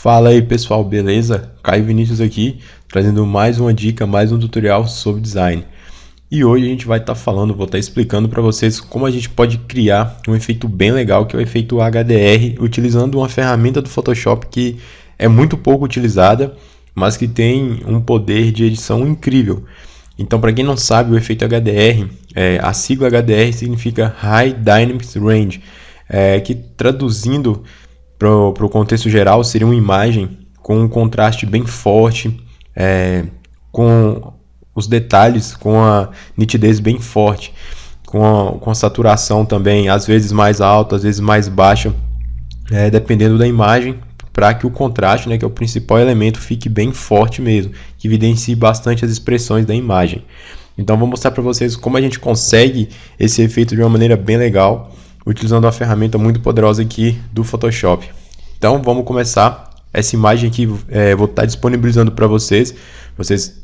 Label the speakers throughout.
Speaker 1: Fala aí pessoal, beleza? Caio Vinícius aqui, trazendo mais uma dica, mais um tutorial sobre design. E hoje a gente vai estar vou estar explicando para vocês como a gente pode criar um efeito bem legal, que é o efeito HDR, utilizando uma ferramenta do Photoshop que é muito pouco utilizada, mas que tem um poder de edição incrível. Então, para quem não sabe, o efeito HDR, a sigla HDR significa High Dynamic Range, que traduzindo para o contexto geral seria uma imagem com um contraste bem forte, com os detalhes, com a nitidez bem forte, com a saturação também, às vezes mais alta, às vezes mais baixa, dependendo da imagem, para que o contraste, que é o principal elemento, fique bem forte mesmo, que evidencie bastante as expressões da imagem. Então vou mostrar para vocês como a gente consegue esse efeito de uma maneira bem legal, utilizando uma ferramenta muito poderosa aqui do Photoshop. Então vamos começar. Essa imagem aqui vou estar disponibilizando para vocês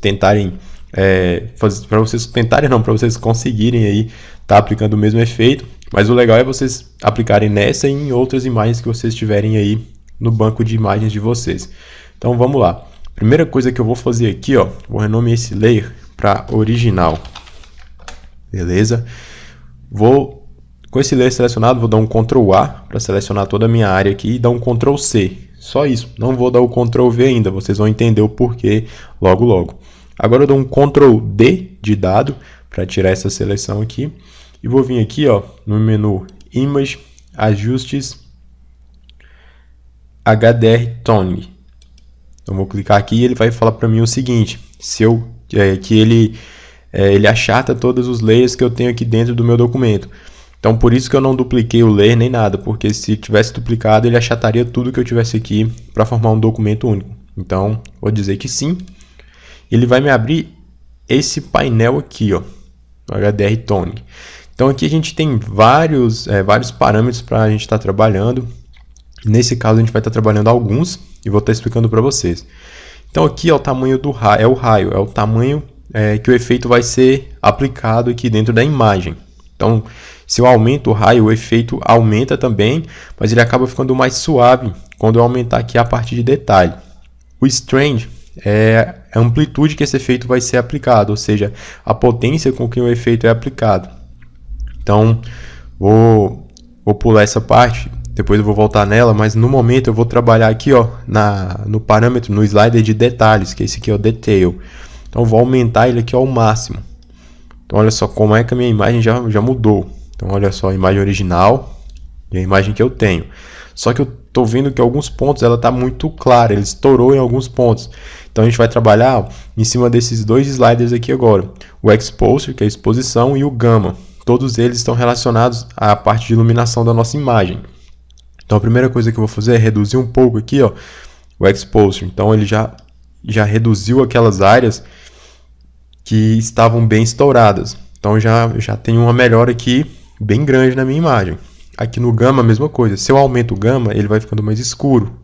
Speaker 1: tentarem para vocês conseguirem aí estar aplicando o mesmo efeito. Mas o legal é vocês aplicarem nessa e em outras imagens que vocês tiverem aí no banco de imagens de vocês. Então vamos lá. Primeira coisa que eu vou fazer aqui, vou renomear esse layer para original. Beleza? Com esse layer selecionado, vou dar um Ctrl A para selecionar toda a minha área aqui e dar um Ctrl C. Só isso. Não vou dar o Ctrl V ainda, vocês vão entender o porquê logo logo. Agora eu dou um Ctrl D de dado para tirar essa seleção aqui. E vou vir aqui no menu Image, Ajustes, HDR Tone. Então vou clicar aqui e ele vai falar para mim o seguinte, que ele achata todos os layers que eu tenho aqui dentro do meu documento. Então por isso que eu não dupliquei o layer nem nada, porque se tivesse duplicado ele achataria tudo que eu tivesse aqui para formar um documento único. Então vou dizer que sim. Ele vai me abrir esse painel aqui, o HDR Tone. Então aqui a gente tem vários parâmetros para a gente estar trabalhando. Nesse caso a gente vai estar trabalhando alguns e vou estar explicando para vocês. Então aqui o tamanho do raio, é o tamanho que o efeito vai ser aplicado aqui dentro da imagem. Então se eu aumento o raio, o efeito aumenta também, mas ele acaba ficando mais suave quando eu aumentar aqui a parte de detalhe. O Strand é a amplitude que esse efeito vai ser aplicado, ou seja, a potência com que o efeito é aplicado. Então vou pular essa parte. Depois eu vou voltar nela, mas no momento eu vou trabalhar aqui no parâmetro, no slider de detalhes, que esse aqui é o Detail. Então eu vou aumentar ele aqui ao máximo. Então olha só como é que a minha imagem já mudou. Então olha só a imagem original e a imagem que eu tenho. Só que eu estou vendo que em alguns pontos ela está muito clara, ele estourou em alguns pontos. Então a gente vai trabalhar em cima desses dois sliders aqui agora. O Exposure, que é a exposição, e o Gamma. Todos eles estão relacionados à parte de iluminação da nossa imagem. Então a primeira coisa que eu vou fazer é reduzir um pouco aqui o Exposure. Então ele já reduziu aquelas áreas que estavam bem estouradas. Então já tem uma melhora aqui bem grande na minha imagem. Aqui no Gamma a mesma coisa. Se eu aumento o Gamma, ele vai ficando mais escuro.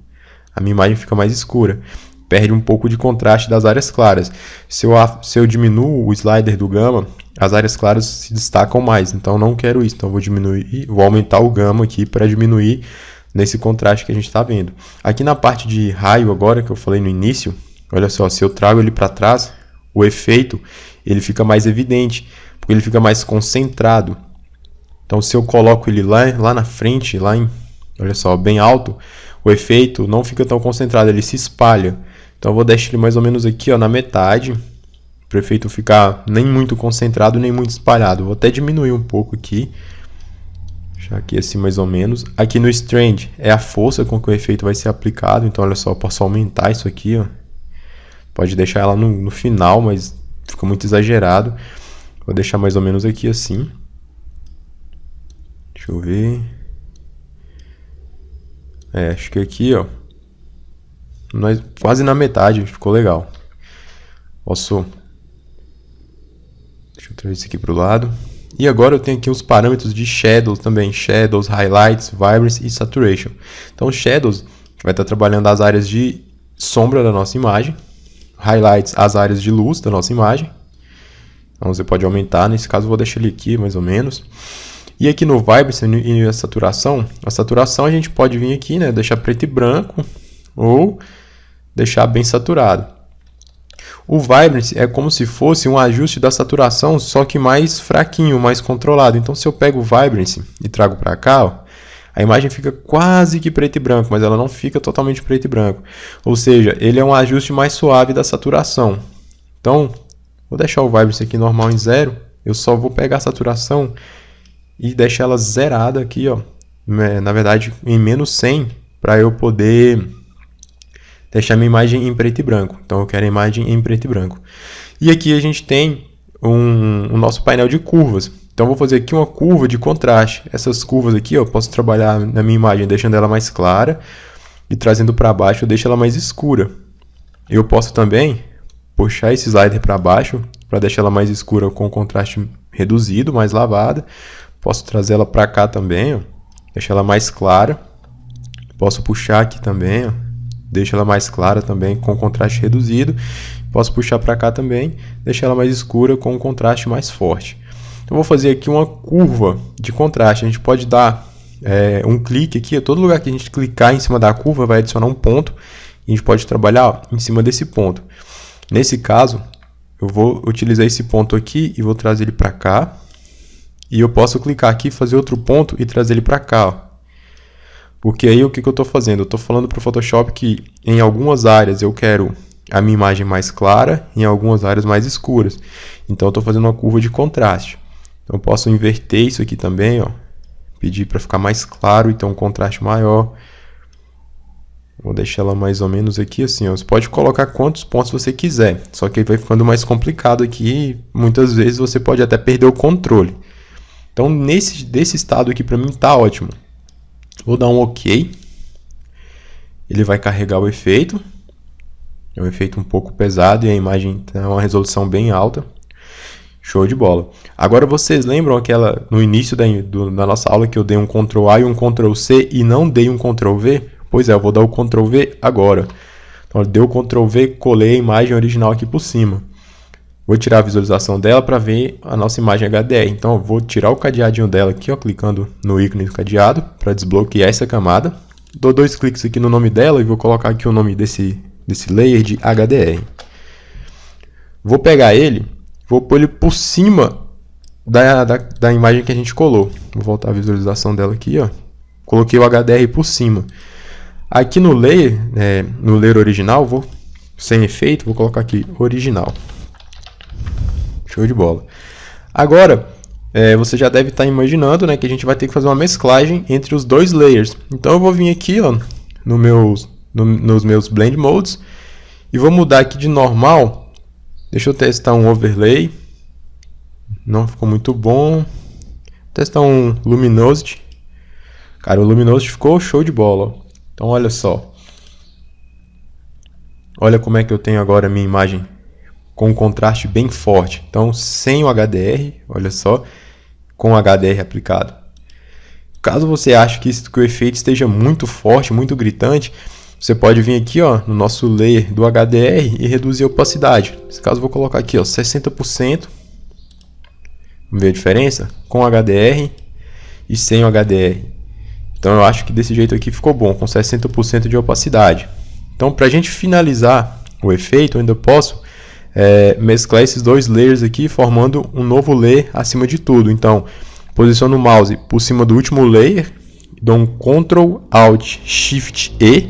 Speaker 1: A minha imagem fica mais escura. Perde um pouco de contraste das áreas claras. Se eu diminuo o slider do Gamma, as áreas claras se destacam mais. Então eu não quero isso. Então vou aumentar o Gamma aqui para diminuir nesse contraste que a gente está vendo. Aqui na parte de raio agora, que eu falei no início, olha só, se eu trago ele para trás, o efeito ele fica mais evidente, porque ele fica mais concentrado. Então se eu coloco ele lá na frente, olha só, bem alto, o efeito não fica tão concentrado, ele se espalha. Então eu vou deixar ele mais ou menos aqui na metade, para o efeito ficar nem muito concentrado, nem muito espalhado. Vou até diminuir um pouco aqui. Deixar aqui assim mais ou menos. Aqui no Strand é a força com que o efeito vai ser aplicado. Então olha só, eu posso aumentar isso aqui. Pode deixar ela no final, mas fica muito exagerado. Vou deixar mais ou menos aqui assim. Deixa eu ver. Acho que aqui quase na metade, ficou legal. Deixa eu trazer isso aqui para o lado. E agora eu tenho aqui os parâmetros de Shadows também. Shadows, Highlights, Vibrance e Saturation. Então Shadows vai estar trabalhando as áreas de sombra da nossa imagem. Highlights, as áreas de luz da nossa imagem. Então você pode aumentar. Nesse caso eu vou deixar ele aqui mais ou menos. E aqui no Vibrance e a saturação a gente pode vir aqui, deixar preto e branco. ou deixar bem saturado. O Vibrance é como se fosse um ajuste da saturação, só que mais fraquinho, mais controlado. Então, se eu pego o Vibrance e trago para cá, ó, a imagem fica quase que preto e branco, mas ela não fica totalmente preto e branco. Ou seja, ele é um ajuste mais suave da saturação. Então, vou deixar o Vibrance aqui normal em 0. Eu só vou pegar a saturação e deixar ela zerada aqui, ó. Na verdade, em menos 100, para eu poder deixar minha imagem em preto e branco. Então, eu quero a imagem em preto e branco. E aqui a gente tem o nosso painel de curvas. Então, eu vou fazer aqui uma curva de contraste. Essas curvas aqui, eu posso trabalhar na minha imagem deixando ela mais clara e trazendo para baixo eu deixo ela mais escura. Eu posso também puxar esse slider para baixo para deixar ela mais escura com contraste reduzido, mais lavada. Posso trazer ela para cá também, ó, deixar ela mais clara. Posso puxar aqui também, ó, deixa ela mais clara também com contraste reduzido. Posso puxar para cá também, deixar ela mais escura com um contraste mais forte. Então, vou fazer aqui uma curva de contraste. A gente pode dar um clique aqui. Todo lugar que a gente clicar em cima da curva vai adicionar um ponto. E a gente pode trabalhar, ó, em cima desse ponto. Nesse caso, eu vou utilizar esse ponto aqui e vou trazer ele para cá. E eu posso clicar aqui, fazer outro ponto e trazer ele para cá, ó. Porque aí o que eu estou fazendo? Eu estou falando para o Photoshop que em algumas áreas eu quero a minha imagem mais clara, em algumas áreas mais escuras. Então eu estou fazendo uma curva de contraste. Então eu posso inverter isso aqui também, ó. Pedir para ficar mais claro e ter um contraste maior. Vou deixar ela mais ou menos aqui assim, ó. Você pode colocar quantos pontos você quiser. Só que aí vai ficando mais complicado aqui. Muitas vezes você pode até perder o controle. Então desse estado aqui para mim tá ótimo. Vou dar um OK. Ele vai carregar o efeito. É um efeito um pouco pesado e a imagem tem uma resolução bem alta. Show de bola. Agora vocês lembram no início da nossa aula que eu dei um Ctrl A e um Ctrl C e não dei um Ctrl V? Pois é, eu vou dar o Ctrl V agora. Então, eu dei o Ctrl V, colei a imagem original aqui por cima. Vou tirar a visualização dela para ver a nossa imagem HDR. Então, eu vou tirar o cadeadinho dela aqui, ó, clicando no ícone do cadeado para desbloquear essa camada. Dou 2 cliques aqui no nome dela e vou colocar aqui o nome desse layer de HDR. Vou pegar ele, vou pôr ele por cima da imagem que a gente colou. Vou voltar a visualização dela aqui, ó. Coloquei o HDR por cima. Aqui no layer original, sem efeito, vou colocar aqui original. Show de bola. Agora, você já deve estar imaginando, né, que a gente vai ter que fazer uma mesclagem entre os dois layers. Então eu vou vir aqui, ó, nos meus Blend Modes e vou mudar aqui de normal. Deixa eu testar um Overlay. Não ficou muito bom. Vou testar um Luminosity. Cara, o Luminosity ficou show de bola, ó. Então olha só. Olha como é que eu tenho agora a minha imagem com um contraste bem forte. Então sem o HDR, olha só, com o HDR aplicado. Caso você ache que o efeito esteja muito forte, muito gritante, você pode vir aqui, ó, no nosso layer do HDR e reduzir a opacidade. Nesse caso eu vou colocar aqui, ó, 60%. Vamos ver a diferença? Com o HDR e sem o HDR. Então eu acho que desse jeito aqui ficou bom, com 60% de opacidade. Então para a gente finalizar o efeito, eu ainda posso mesclar esses dois layers aqui, formando um novo layer acima de tudo. Então, posiciono o mouse por cima do último layer, dou um Ctrl, Alt, Shift E,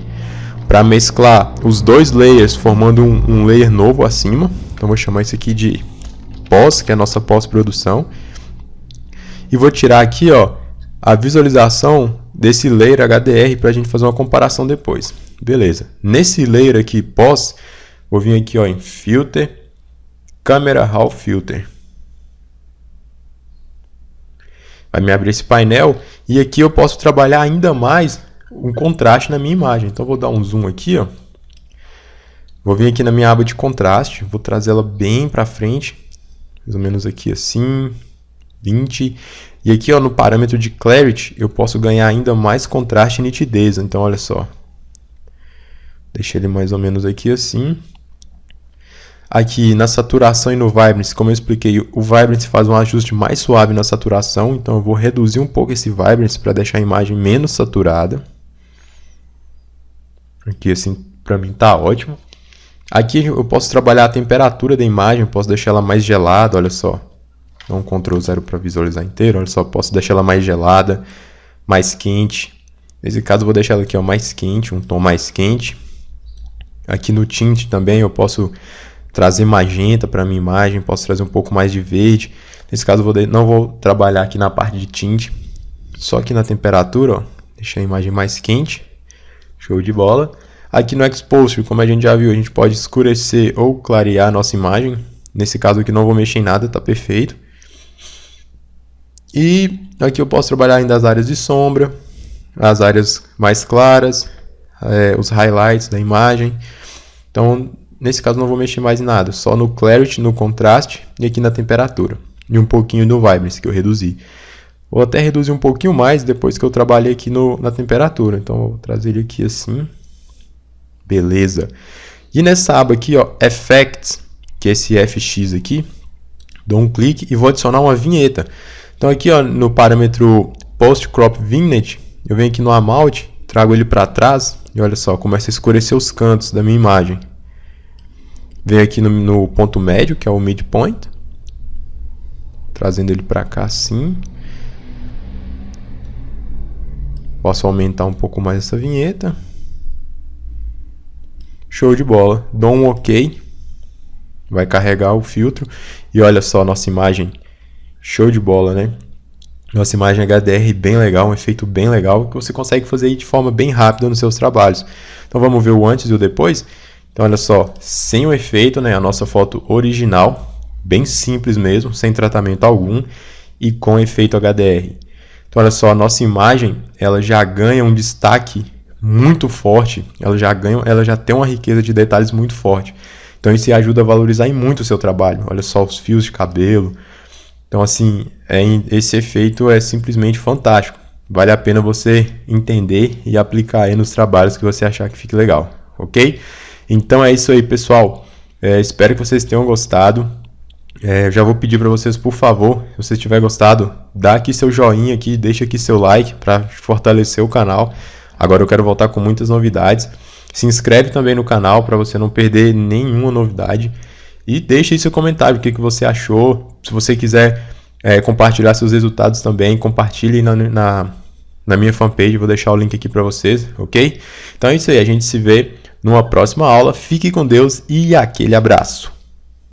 Speaker 1: para mesclar os dois layers, formando um layer novo acima. Então vou chamar isso aqui de pós, que é a nossa pós-produção. E vou tirar aqui, ó, a visualização desse layer HDR para a gente fazer uma comparação depois. Beleza. Nesse layer aqui, pós, vou vir aqui, ó, em Filter, Camera Raw Filter. Vai me abrir esse painel e aqui eu posso trabalhar ainda mais um contraste na minha imagem. Então vou dar um zoom aqui, ó. Vou vir aqui na minha aba de contraste, vou trazer ela bem para frente, mais ou menos aqui assim, 20. E aqui, ó, no parâmetro de Clarity, eu posso ganhar ainda mais contraste e nitidez. Então olha só. Deixei ele mais ou menos aqui assim. Aqui na saturação e no Vibrance, como eu expliquei, o Vibrance faz um ajuste mais suave na saturação. Então eu vou reduzir um pouco esse Vibrance para deixar a imagem menos saturada. Aqui assim, para mim tá ótimo. Aqui eu posso trabalhar a temperatura da imagem, posso deixar ela mais gelada, olha só. Dá um Ctrl 0 para visualizar inteiro, olha só, posso deixar ela mais gelada, mais quente. Nesse caso eu vou deixar ela aqui, ó, mais quente, um tom mais quente. Aqui no tint também eu posso trazer magenta para minha imagem, posso trazer um pouco mais de verde. Nesse caso eu não vou trabalhar aqui na parte de tint, só aqui na temperatura, ó, deixar a imagem mais quente. Show de bola. Aqui no Exposure, como a gente já viu, a gente pode escurecer ou clarear a nossa imagem. Nesse caso aqui não vou mexer em nada, tá perfeito. E aqui eu posso trabalhar ainda as áreas de sombra, as áreas mais claras, os highlights da imagem. Então, nesse caso não vou mexer mais em nada, só no Clarity, no contraste e aqui na temperatura. E um pouquinho no Vibrance que eu reduzi. Vou até reduzir um pouquinho mais depois que eu trabalhei aqui na temperatura. Então, vou trazer ele aqui assim. Beleza. E nessa aba aqui, ó, Effects, que é esse FX aqui, dou um clique e vou adicionar uma vinheta. Então aqui, ó, no parâmetro Post Crop Vignette, eu venho aqui no Amount, trago ele para trás e olha só, começa a escurecer os cantos da minha imagem. Venho aqui no ponto médio, que é o Midpoint, trazendo ele para cá assim. Posso aumentar um pouco mais essa vinheta. Show de bola. Dou um OK. Vai carregar o filtro. E olha só, nossa imagem. Show de bola, né? Nossa imagem HDR bem legal, um efeito bem legal, que você consegue fazer aí de forma bem rápida nos seus trabalhos. Então vamos ver o antes e o depois. Então olha só, sem o efeito, né? A nossa foto original, bem simples mesmo, sem tratamento algum. E com efeito HDR. Então olha só, a nossa imagem, ela já ganha um destaque muito forte, ela já tem uma riqueza de detalhes muito forte. Então isso ajuda a valorizar muito o seu trabalho. Olha só os fios de cabelo. Então assim, esse efeito é simplesmente fantástico. Vale a pena você entender e aplicar aí nos trabalhos que você achar que fique legal, ok? Então é isso aí, pessoal. Espero que vocês tenham gostado. Já vou pedir para vocês, por favor, se você tiver gostado, dá aqui seu joinha aqui, deixa aqui seu like para fortalecer o canal. Agora eu quero voltar com muitas novidades. Se inscreve também no canal para você não perder nenhuma novidade. E deixe aí seu comentário, o que você achou. Se você quiser compartilhar seus resultados também, compartilhe na minha fanpage. Vou deixar o link aqui para vocês, ok? Então é isso aí, a gente se vê numa próxima aula. Fique com Deus e aquele abraço.